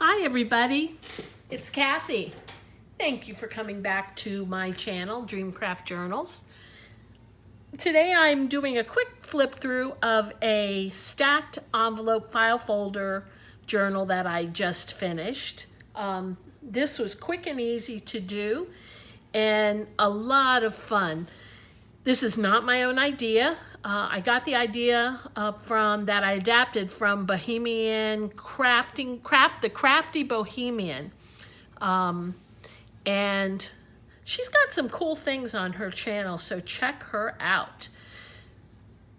Hi everybody, it's Kathy. Thank you for coming back to my channel, Dreamcraft Journals. Today I'm doing a quick flip through of a stacked envelope file folder journal that I just finished. This was quick and easy to do and a lot of fun. This is not my own idea. I got the idea that I adapted from The Crafty Bohemian. And she's got some cool things on her channel, so check her out.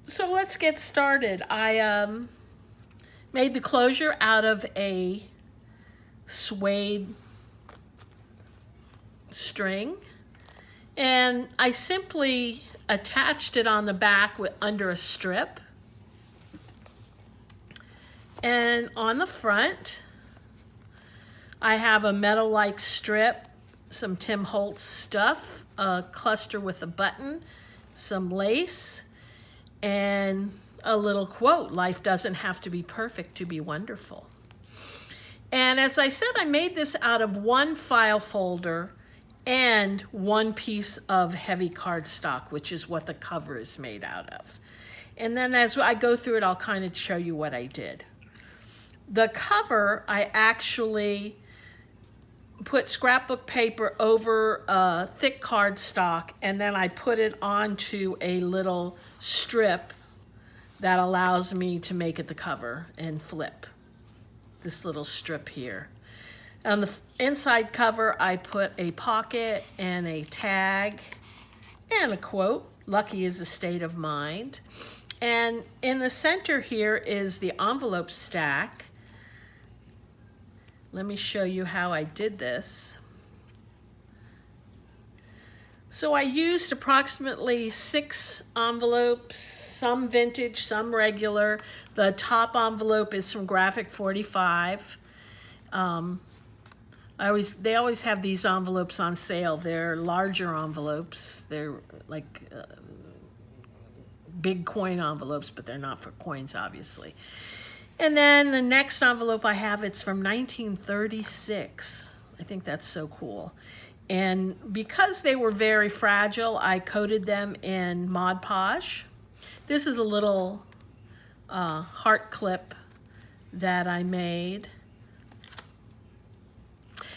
So let's get started. I made the closure out of a suede string, and I simply attached it on the back under a strip. And on the front, I have a metal-like strip, some Tim Holtz stuff, a cluster with a button, some lace, and a little quote, "Life doesn't have to be perfect to be wonderful." And as I said, I made this out of one file folder and one piece of heavy cardstock, which is what the cover is made out of. And then as I go through it, I'll kind of show you what I did. The cover, I actually put scrapbook paper over thick cardstock, and then I put it onto a little strip that allows me to make it the cover and flip this little strip here. On the inside cover, I put a pocket and a tag and a quote, "Lucky is a state of mind." And in the center here is the envelope stack. Let me show you how I did this. So I used approximately 6 envelopes, some vintage, some regular. The top envelope is from Graphic 45. They always have these envelopes on sale. They're larger envelopes. They're like big coin envelopes, but they're not for coins, obviously. And then the next envelope I have, it's from 1936. I think that's so cool. And because they were very fragile, I coated them in Mod Podge. This is a little heart clip that I made.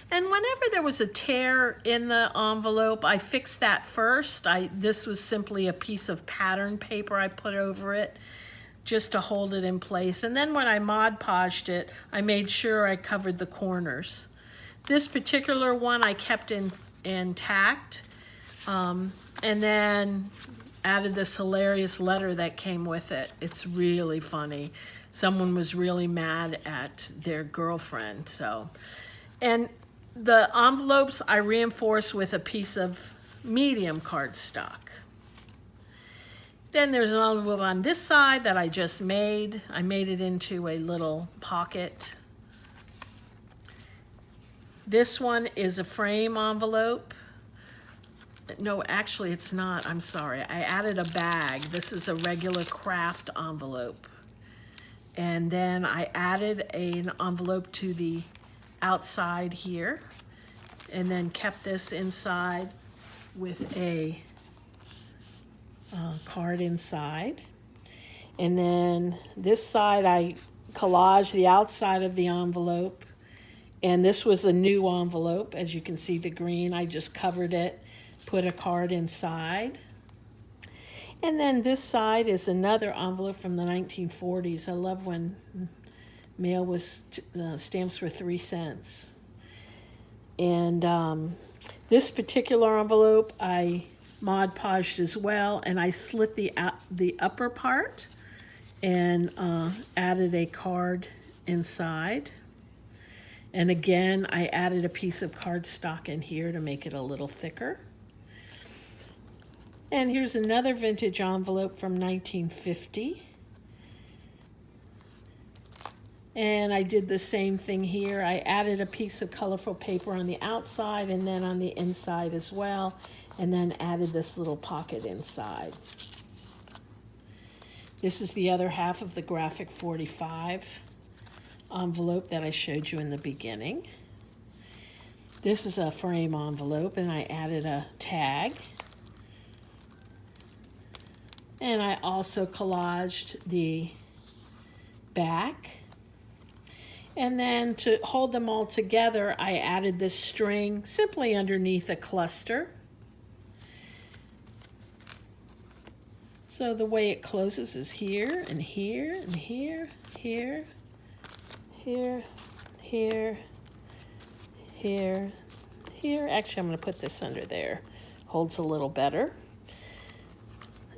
And whenever there was a tear in the envelope, I fixed that first. This was simply a piece of pattern paper I put over it just to hold it in place. And then when I Mod Podged it, I made sure I covered the corners. This particular one I kept intact, and then added this hilarious letter that came with it. It's really funny. Someone was really mad at their girlfriend. And the envelopes I reinforced with a piece of medium cardstock. Then there's an envelope on this side that I just made. I made it into a little pocket. This one is a frame envelope. No, actually it's not. I'm sorry. I added a bag. This is a regular craft envelope. And then I added an envelope to the outside here, and then kept this inside with a card inside. And then this side I collaged the outside of the envelope, and this was a new envelope. As you can see, the green, I just covered it, put a card inside. And then this side is another envelope from the 1940s. I love when mail was stamps were 3 cents. And this particular envelope I Mod Podged as well, and I slit the upper part and added a card inside. And again, I added a piece of cardstock in here to make it a little thicker. And here's another vintage envelope from 1950. And I did the same thing here. I added a piece of colorful paper on the outside and then on the inside as well, and then added this little pocket inside. This is the other half of the Graphic 45 envelope that I showed you in the beginning. This is a frame envelope, and I added a tag. And I also collaged the back. And then to hold them all together, I added this string simply underneath a cluster. So the way it closes is here and here and here, here, here, here, here, here. Actually, I'm going to put this under there. Holds a little better.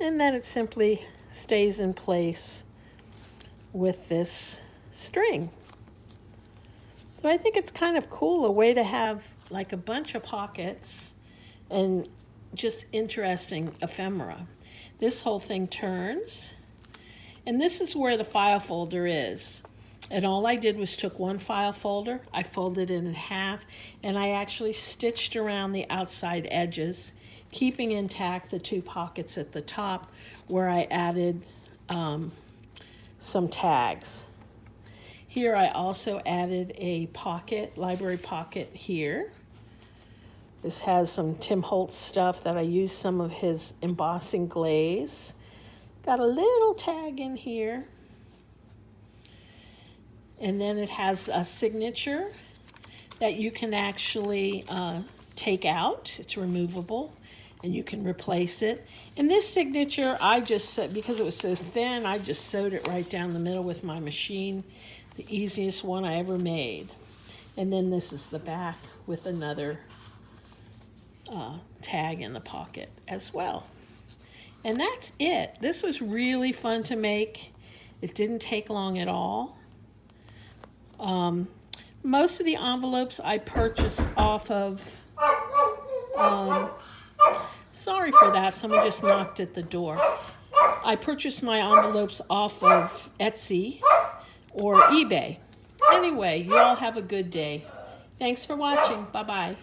And then it simply stays in place with this string. So I think it's kind of cool, a way to have like a bunch of pockets and just interesting ephemera. This whole thing turns, and this is where the file folder is. And all I did was took one file folder, I folded it in half, and I actually stitched around the outside edges, keeping intact the two pockets at the top where I added some tags. Here I also added a pocket, library pocket here. This has some Tim Holtz stuff that I used some of his embossing glaze. Got a little tag in here. And then it has a signature that you can actually take out. It's removable and you can replace it. And this signature, I just, because it was so thin, I just sewed it right down the middle with my machine. The easiest one I ever made. And then this is the back with another tag in the pocket as well. And that's it. This was really fun to make. It didn't take long at all. Most of the envelopes I purchased off of, sorry for that, someone just knocked at the door. I purchased my envelopes off of Etsy or eBay. Anyway, you all have a good day. Thanks for watching. Bye-bye.